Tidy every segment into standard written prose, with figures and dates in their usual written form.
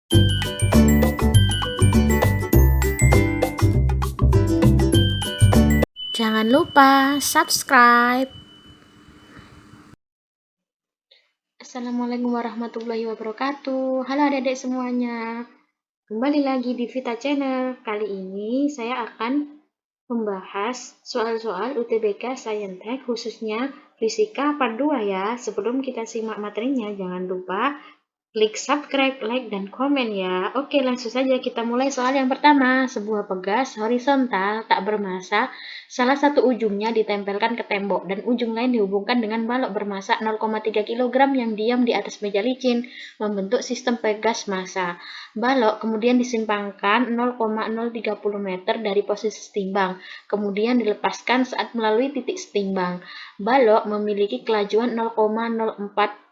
Jangan lupa subscribe. Assalamualaikum warahmatullahi wabarakatuh. Halo adik-adik semuanya. Kembali lagi di Vita Channel. Kali ini saya akan membahas soal-soal UTBK Saintek khususnya Fisika Part 2 ya. Sebelum kita simak materinya, jangan lupa klik subscribe, like, dan komen ya. Oke, langsung saja kita mulai soal yang pertama. Sebuah pegas horizontal tak bermassa, salah satu ujungnya ditempelkan ke tembok dan ujung lain dihubungkan dengan balok bermassa 0,3 kg yang diam di atas meja licin, membentuk sistem pegas massa. Balok kemudian disimpangkan 0,030 meter dari posisi setimbang, kemudian dilepaskan saat melalui titik setimbang. Balok memiliki kelajuan 0,04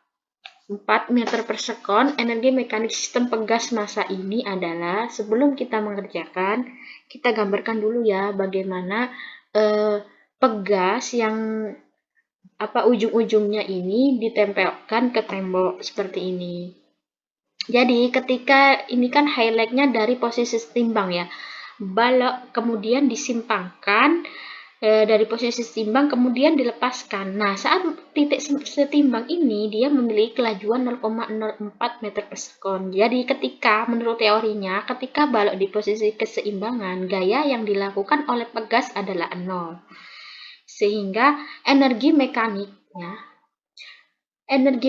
4 meter per sekon. Energi mekanik sistem pegas massa ini adalah, sebelum kita mengerjakan, kita gambarkan dulu ya bagaimana pegas yang ujung-ujungnya ini ditempelkan ke tembok seperti ini. Jadi ketika ini kan highlightnya dari posisi setimbang ya, balok kemudian disimpangkan dari posisi setimbang kemudian dilepaskan. Nah, saat titik setimbang ini dia memiliki kelajuan 0,04 meter per sekon. Jadi ketika menurut teorinya, ketika balok di posisi keseimbangan, gaya yang dilakukan oleh pegas adalah 0. Sehingga energi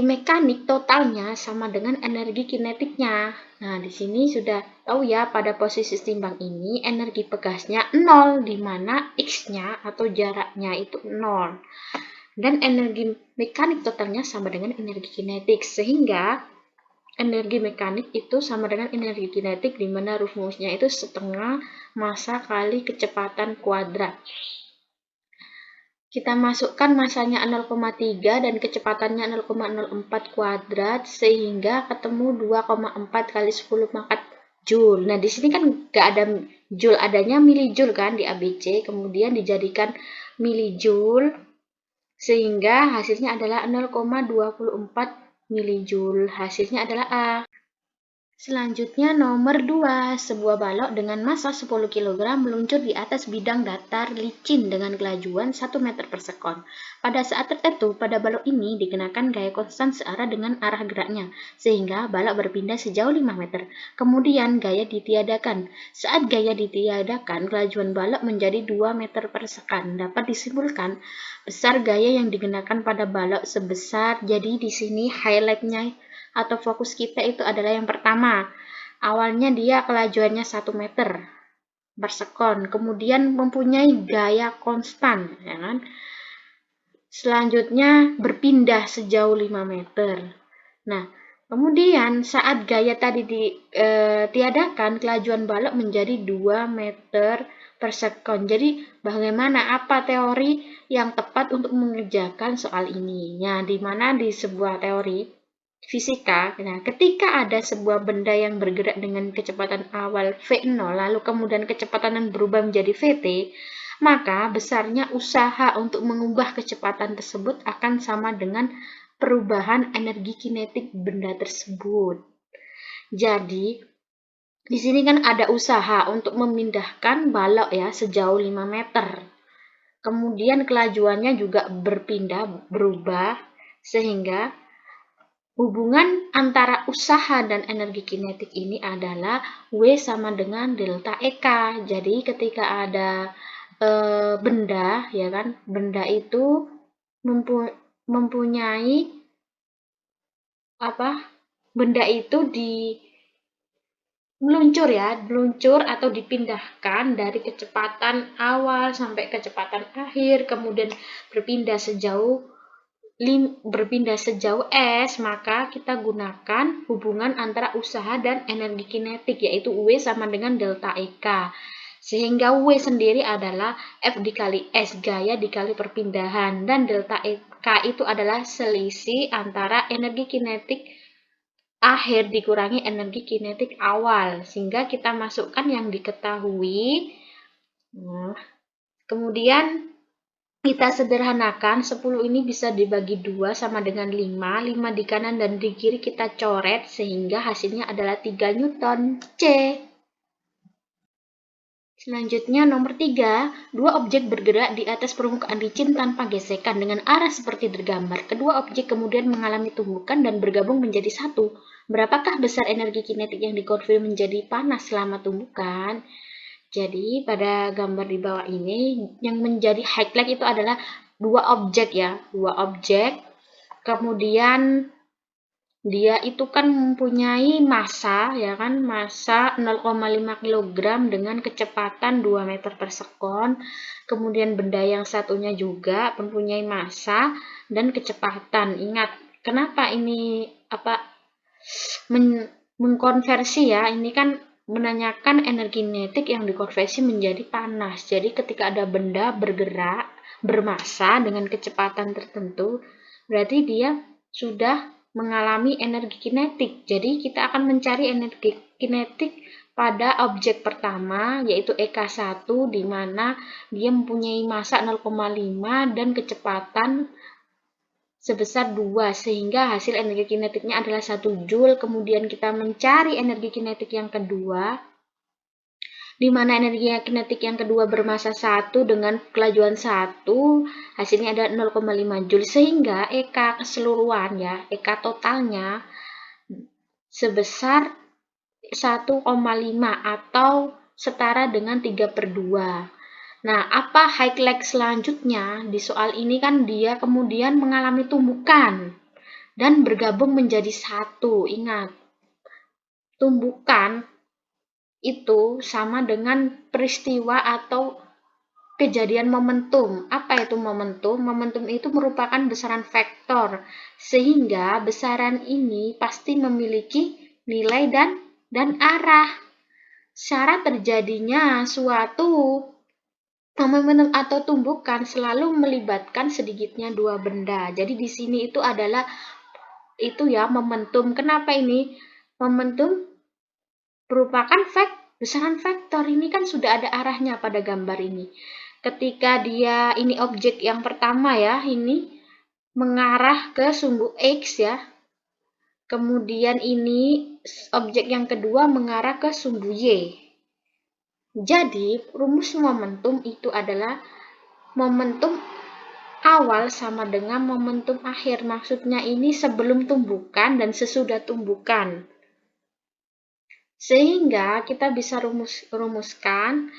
mekanik totalnya sama dengan energi kinetiknya. Nah, di sini sudah tahu ya, pada posisi setimbang ini energi pegasnya 0, di mana X-nya atau jaraknya itu 0. Dan energi mekanik totalnya sama dengan energi kinetik, sehingga energi mekanik itu sama dengan energi kinetik, di mana rumusnya itu setengah massa kali kecepatan kuadrat. Kita masukkan massanya 0,3 dan kecepatannya 0,04 kuadrat, sehingga ketemu 2,4 kali 10 pangkat Joule. Nah, di sini kan nggak ada Joule, adanya milijoule kan di ABC, kemudian dijadikan milijoule, sehingga hasilnya adalah 0,24 milijoule. Hasilnya adalah A. Selanjutnya nomor 2, sebuah balok dengan massa 10 kg meluncur di atas bidang datar licin dengan kelajuan 1 meter per sekon. Pada saat tertentu, pada balok ini dikenakan gaya konstan searah dengan arah geraknya, sehingga balok berpindah sejauh 5 meter. Kemudian gaya ditiadakan. Saat gaya ditiadakan, kelajuan balok menjadi 2 meter per sekon. Dapat disimpulkan besar gaya yang digunakan pada balok sebesar. Jadi di sini highlightnya atau fokus kita itu adalah yang pertama. Awalnya dia kelajuannya 1 meter per sekon, kemudian mempunyai gaya konstan, ya kan? Selanjutnya berpindah sejauh 5 meter. Nah, kemudian saat gaya tadi ditiadakan, kelajuan balok menjadi 2 meter per sekon. Jadi, bagaimana, apa teori yang tepat untuk mengerjakan soal ini? Nah, di mana di sebuah teori fisika, nah, ketika ada sebuah benda yang bergerak dengan kecepatan awal V0, lalu kemudian kecepatan berubah menjadi Vt, maka besarnya usaha untuk mengubah kecepatan tersebut akan sama dengan perubahan energi kinetik benda tersebut. Jadi, di sini kan ada usaha untuk memindahkan balok ya sejauh 5 meter. Kemudian kelajuannya juga berubah, sehingga hubungan antara usaha dan energi kinetik ini adalah W sama dengan delta EK. Jadi ketika ada benda, ya kan, benda itu mempunyai benda itu meluncur atau dipindahkan dari kecepatan awal sampai kecepatan akhir, kemudian berpindah sejauh S, maka kita gunakan hubungan antara usaha dan energi kinetik, yaitu W sama dengan delta EK. Sehingga W sendiri adalah F dikali S, gaya dikali perpindahan, dan delta EK itu adalah selisih antara energi kinetik akhir dikurangi energi kinetik awal, sehingga kita masukkan yang diketahui. Kemudian kita sederhanakan, 10 ini bisa dibagi 2 sama dengan 5. 5 di kanan dan di kiri kita coret sehingga hasilnya adalah 3 Newton. C. Selanjutnya nomor 3, dua objek bergerak di atas permukaan licin tanpa gesekan dengan arah seperti tergambar. Kedua objek kemudian mengalami tumbukan dan bergabung menjadi satu. Berapakah besar energi kinetik yang dikonversi menjadi panas selama tumbukan? Jadi pada gambar di bawah ini yang menjadi highlight itu adalah dua objek ya, dua objek. Kemudian dia itu kan mempunyai massa ya kan, massa 0,5 kg dengan kecepatan 2 meter per sekon. Kemudian benda yang satunya juga mempunyai massa dan kecepatan. Ingat, kenapa ini mengkonversi ya? Ini kan menanyakan energi kinetik yang dikonversi menjadi panas. Jadi ketika ada benda bergerak bermassa dengan kecepatan tertentu, berarti dia sudah mengalami energi kinetik. Jadi kita akan mencari energi kinetik pada objek pertama yaitu EK1 di mana dia mempunyai massa 0,5 dan kecepatan sebesar 2 sehingga hasil energi kinetiknya adalah 1 Joule. Kemudian kita mencari energi kinetik yang kedua di mana energi kinetik yang kedua bermassa 1 dengan kelajuan 1, hasilnya ada 0,5 Joule sehingga EK keseluruhan ya, EK totalnya sebesar 1,5 atau setara dengan 3/2. Nah, apa highlight selanjutnya? Di soal ini kan dia kemudian mengalami tumbukan dan bergabung menjadi satu. Ingat, tumbukan itu sama dengan peristiwa atau kejadian momentum. Apa itu momentum? Momentum itu merupakan besaran vektor, sehingga besaran ini pasti memiliki nilai dan arah. Syarat terjadinya suatu momentum atau tumbukan selalu melibatkan sedikitnya dua benda. Jadi di sini itu adalah itu ya momentum. Kenapa ini? Momentum merupakan besaran vektor. Ini kan sudah ada arahnya pada gambar ini. Ketika dia ini objek yang pertama ya, ini mengarah ke sumbu X ya. Kemudian ini objek yang kedua mengarah ke sumbu Y. Jadi, rumus momentum itu adalah momentum awal sama dengan momentum akhir. Maksudnya ini sebelum tumbukan dan sesudah tumbukan. Sehingga kita bisa rumuskan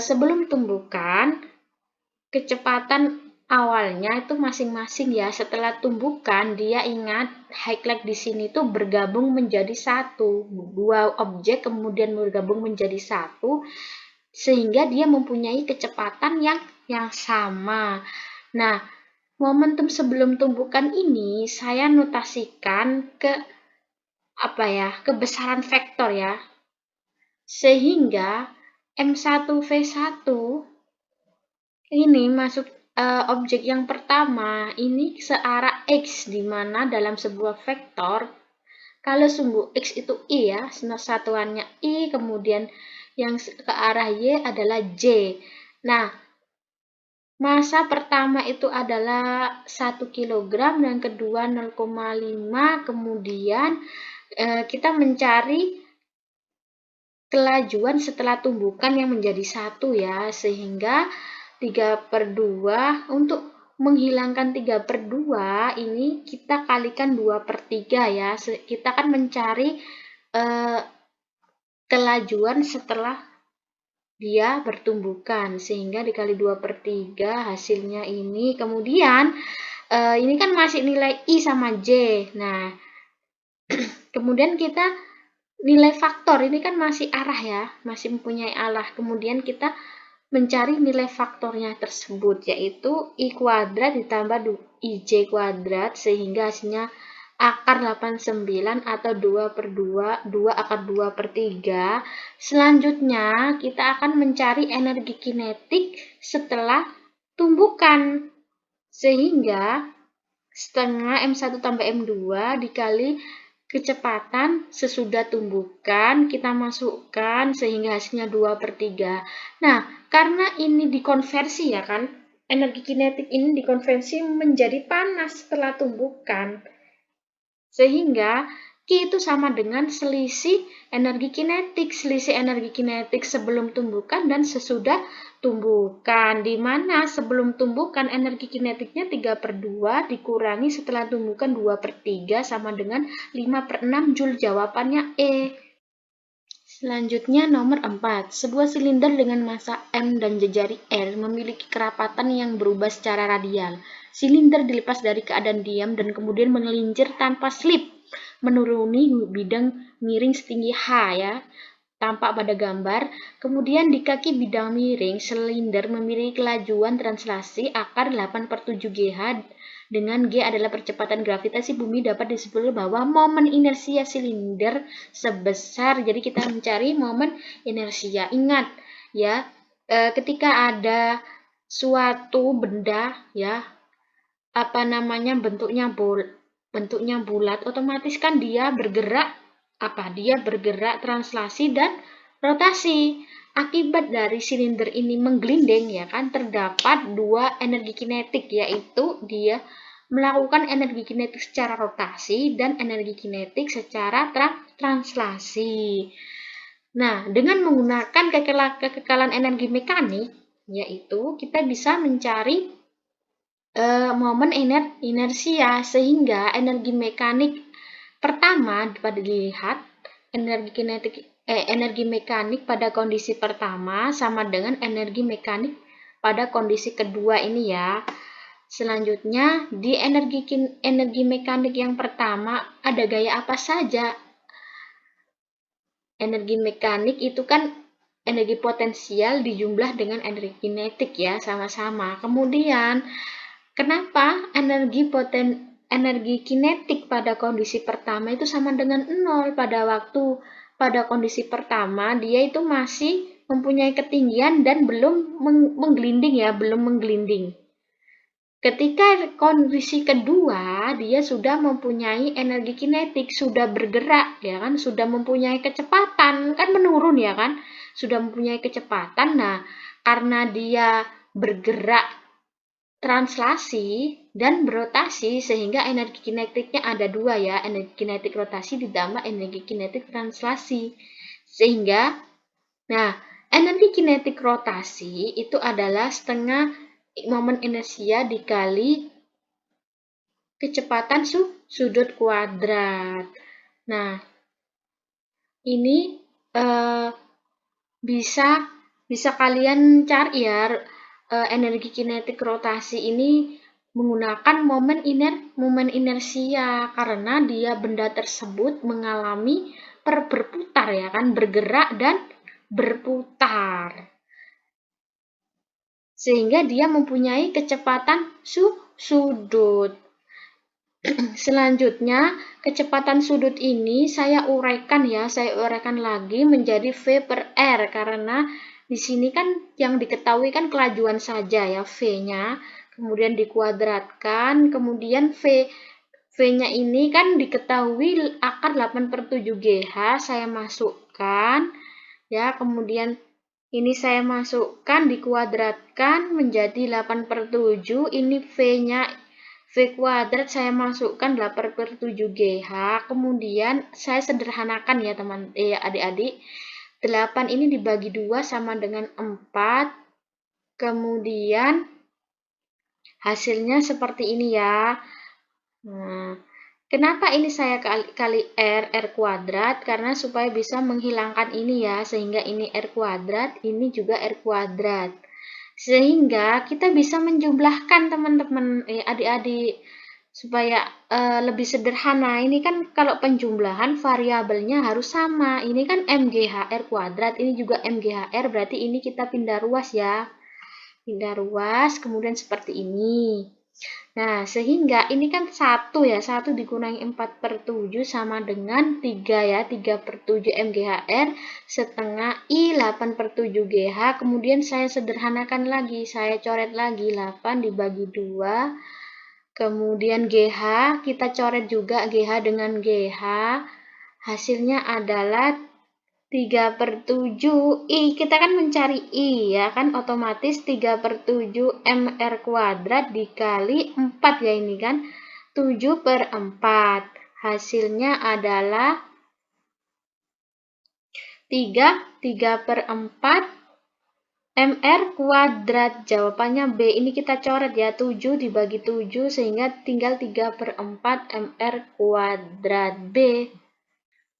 sebelum tumbukan, kecepatan awalnya itu masing-masing ya. Setelah tumbukan, dia ingat highlight di sini tuh bergabung menjadi satu. Dua objek kemudian bergabung menjadi satu, sehingga dia mempunyai kecepatan yang sama. Nah, momentum sebelum tumbukan ini saya notasikan ke kebesaran vektor ya. Sehingga M1V1 ini masuk objek yang pertama ini searah X, di mana dalam sebuah vektor kalau sumbu X itu I ya, satuannya I, kemudian yang ke arah Y adalah J. Nah, massa pertama itu adalah 1 kg dan kedua 0,5, kemudian kita mencari kelajuan setelah tumbukan yang menjadi satu ya, sehingga 3/2 untuk menghilangkan 3/2 ini kita kalikan 2/3 ya. Kita akan mencari kelajuan setelah dia bertumbukan sehingga dikali 2/3 hasilnya ini. Kemudian ini kan masih nilai I sama J. Nah, kemudian kita nilai faktor ini kan masih arah ya, masih mempunyai arah. Kemudian kita mencari nilai faktornya tersebut, yaitu I kuadrat ditambah IJ kuadrat, sehingga hasilnya akar 89 atau 2 akar 2/3. Selanjutnya, kita akan mencari energi kinetik setelah tumbukan. Sehingga setengah M1 tambah M2 dikali kecepatan sesudah tumbukan kita masukkan sehingga hasilnya 2/3. Nah, karena ini dikonversi ya kan, energi kinetik ini dikonversi menjadi panas setelah tumbukan. Sehingga Q itu sama dengan selisih energi kinetik. Selisih energi kinetik sebelum tumbukan dan sesudah tumbukan. Di mana sebelum tumbukan energi kinetiknya 3/2 dikurangi setelah tumbukan 2/3 sama dengan 5/6 Joule. Jawabannya E. Selanjutnya nomor 4. Sebuah silinder dengan massa M dan jejari L memiliki kerapatan yang berubah secara radial. Silinder dilepas dari keadaan diam dan kemudian menggelincir tanpa slip menuruni bidang miring setinggi H ya. Tampak pada gambar. Kemudian di kaki bidang miring, silinder memiliki kelajuan translasi akar 8/7 GH dengan G adalah percepatan gravitasi bumi. Dapat disimpulkan bahwa momen inersia silinder sebesar, jadi kita mencari momen inersia. Ingat ya, ketika ada suatu benda ya, bentuknya bulat, otomatis kan dia bergerak dia bergerak translasi dan rotasi. Akibat dari silinder ini menggelinding ya kan, terdapat dua energi kinetik, yaitu dia melakukan energi kinetik secara rotasi dan energi kinetik secara translasi. Nah, dengan menggunakan kekekalan energi mekanik, yaitu kita bisa mencari momen inersia, sehingga energi mekanik pertama dapat dilihat energi mekanik pada kondisi pertama sama dengan energi mekanik pada kondisi kedua ini ya. Selanjutnya di energi mekanik yang pertama ada gaya apa saja? Energi mekanik itu kan energi potensial dijumlah dengan energi kinetik ya, sama-sama. Kemudian kenapa energi kinetik pada kondisi pertama itu sama dengan 0? Pada kondisi pertama dia itu masih mempunyai ketinggian dan belum menggelinding. Ketika kondisi kedua dia sudah mempunyai energi kinetik, sudah bergerak ya kan, sudah mempunyai kecepatan, kan menurun ya kan, sudah mempunyai kecepatan. Nah, karena dia bergerak translasi dan berotasi, sehingga energi kinetiknya ada dua ya, energi kinetik rotasi ditambah energi kinetik translasi. Sehingga, nah, energi kinetik rotasi itu adalah setengah momen inersia dikali kecepatan sudut kuadrat. Nah, ini bisa kalian cari ya, energi kinetik rotasi ini menggunakan momen inersia karena dia benda tersebut mengalami berputar ya kan, bergerak dan berputar, sehingga dia mempunyai kecepatan sudut. Selanjutnya, kecepatan sudut ini saya uraikan lagi menjadi V per R, karena di sini kan yang diketahui kan kelajuan saja ya, V-nya, kemudian dikuadratkan, kemudian V-nya ini kan diketahui akar 8/7 GH, saya masukkan ya, kemudian ini saya masukkan dikuadratkan menjadi 8/7, ini V-nya V kuadrat saya masukkan 8/7 GH, kemudian saya sederhanakan ya adik-adik, 8 ini dibagi 2 sama dengan 4, kemudian hasilnya seperti ini ya. Nah, kenapa ini saya kali R kuadrat? Karena supaya bisa menghilangkan ini ya, sehingga ini R kuadrat, ini juga R kuadrat. Sehingga kita bisa menjumlahkan teman-teman adik-adik supaya lebih sederhana. Ini kan kalau penjumlahan variabelnya harus sama. Ini kan MGHR kuadrat, ini juga MGHR, berarti ini kita pindah ruas ya. Pindah ruas, kemudian seperti ini. Nah, sehingga ini kan 1 ya, 1 dikurangi 4/7 sama dengan 3 ya, 3/7 MGHR setengah I 8/7 GH, kemudian saya sederhanakan lagi, saya coret lagi 8 dibagi 2, kemudian GH, kita coret juga GH dengan GH, hasilnya adalah 3/7 I, kita kan mencari I ya kan, otomatis 3/7 MR kuadrat dikali 4 ya, ini kan 7/4, hasilnya adalah 3/4 MR kuadrat. Jawabannya B. Ini kita coret ya, 7 dibagi 7 sehingga tinggal 3/4 MR kuadrat. B.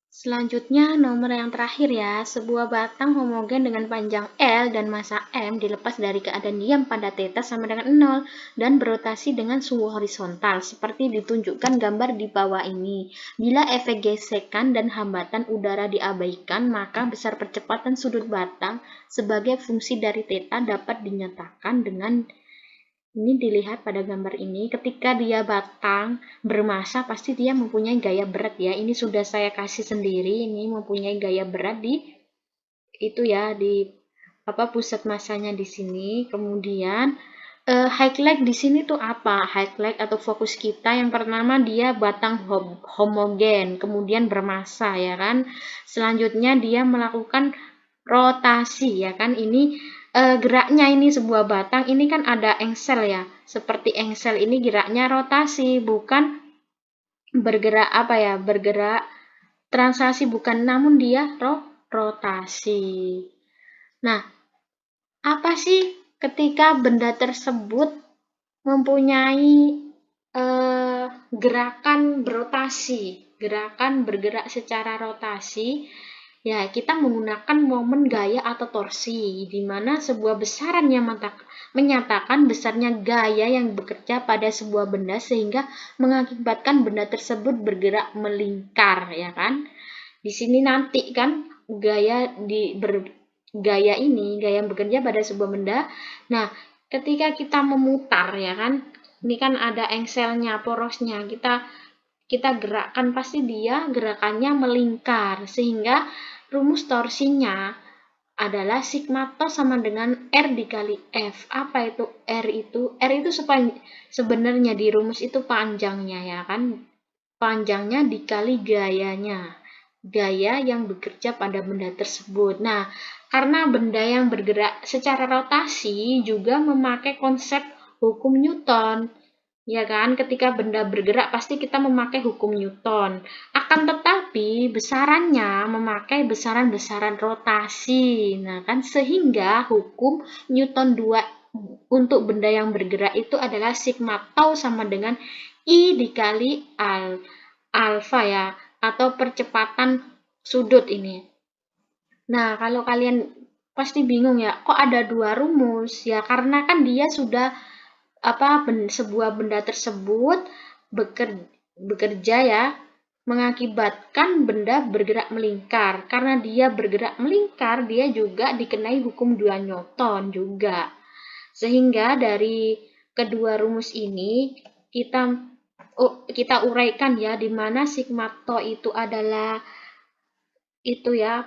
Selanjutnya nomor yang terakhir ya, sebuah batang homogen dengan panjang L dan massa M dilepas dari keadaan diam pada θ sama dengan 0 dan berotasi dengan suhu horizontal seperti ditunjukkan gambar di bawah ini. Bila efek gesekan dan hambatan udara diabaikan, maka besar percepatan sudut batang sebagai fungsi dari θ dapat dinyatakan dengan ini. Dilihat pada gambar ini, ketika dia batang bermassa pasti dia mempunyai gaya berat ya. Ini sudah saya kasih sendiri, ini mempunyai gaya berat di itu ya, di pusat massanya di sini. Kemudian highlight di sini tuh apa? Highlight atau fokus kita yang pertama dia batang homogen, kemudian bermassa ya kan. Selanjutnya dia melakukan rotasi ya kan. Ini geraknya ini sebuah batang ini kan ada engsel ya, seperti engsel ini geraknya rotasi, bukan bergerak bergerak translasi, bukan, namun dia rotasi. Nah, apa sih ketika benda tersebut mempunyai gerakan berotasi, gerakan bergerak secara rotasi? Ya, kita menggunakan momen gaya atau torsi, di mana sebuah besaran yang menyatakan besarnya gaya yang bekerja pada sebuah benda sehingga mengakibatkan benda tersebut bergerak melingkar, ya kan? Di sini nanti kan gaya yang bekerja pada sebuah benda. Nah, ketika kita memutar ya kan, ini kan ada engselnya, porosnya, kita gerakkan, pasti dia gerakannya melingkar, sehingga rumus torsinya adalah sigma to sama dengan R dikali F. Apa itu R itu? R itu sebenarnya di rumus itu panjangnya ya kan, panjangnya dikali gayanya, gaya yang bekerja pada benda tersebut. Nah, karena benda yang bergerak secara rotasi juga memakai konsep hukum Newton, ya kan? Ketika benda bergerak pasti kita memakai hukum Newton. Akan tetapi besarannya memakai besaran-besaran rotasi. Nah, kan sehingga hukum Newton 2 untuk benda yang bergerak itu adalah sigma tau sama dengan I dikali alfa ya, atau percepatan sudut ini. Nah, kalau kalian pasti bingung ya, kok ada dua rumus? Ya, karena kan dia sudah sebuah benda tersebut bekerja ya, mengakibatkan benda bergerak melingkar. Karena dia bergerak melingkar, dia juga dikenai hukum 2 Newton juga. Sehingga dari kedua rumus ini kita uraikan ya, di mana sigma to itu adalah itu ya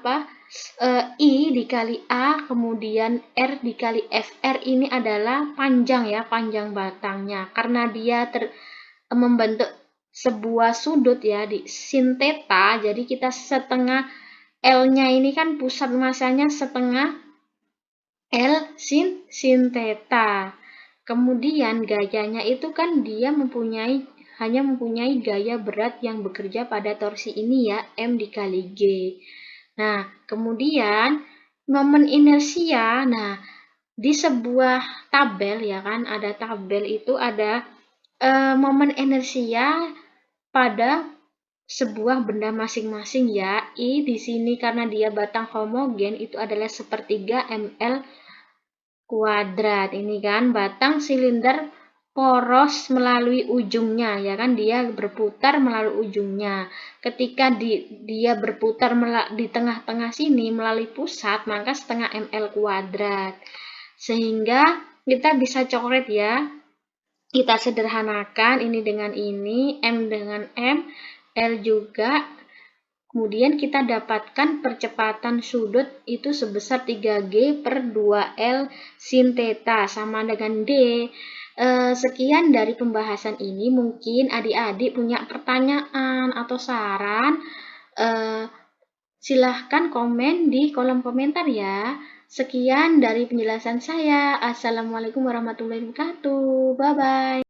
I dikali A, kemudian R dikali FR ini adalah panjang ya, panjang batangnya. Karena dia membentuk sebuah sudut ya di sin theta, jadi kita setengah L-nya ini kan pusat masanya setengah L sin theta. Kemudian gayanya itu kan dia hanya mempunyai gaya berat yang bekerja pada torsi ini ya, M dikali G. Nah, kemudian momen inersia. Nah, di sebuah tabel ya kan, ada tabel itu ada momen inersia pada sebuah benda masing-masing ya. I di sini karena dia batang homogen itu adalah sepertiga ml kuadrat. Ini kan batang silinder poros melalui ujungnya ya kan, dia berputar melalui ujungnya. Ketika dia berputar di tengah-tengah sini melalui pusat, maka setengah ml kuadrat. Sehingga kita bisa coret ya, kita sederhanakan ini dengan ini, M dengan M, L juga. Kemudian kita dapatkan percepatan sudut itu sebesar 3G per 2L sin theta sama dengan D. Sekian dari pembahasan ini. Mungkin adik-adik punya pertanyaan atau saran. Silahkan komen di kolom komentar ya. Sekian dari penjelasan saya. Assalamualaikum warahmatullahi wabarakatuh. Bye-bye.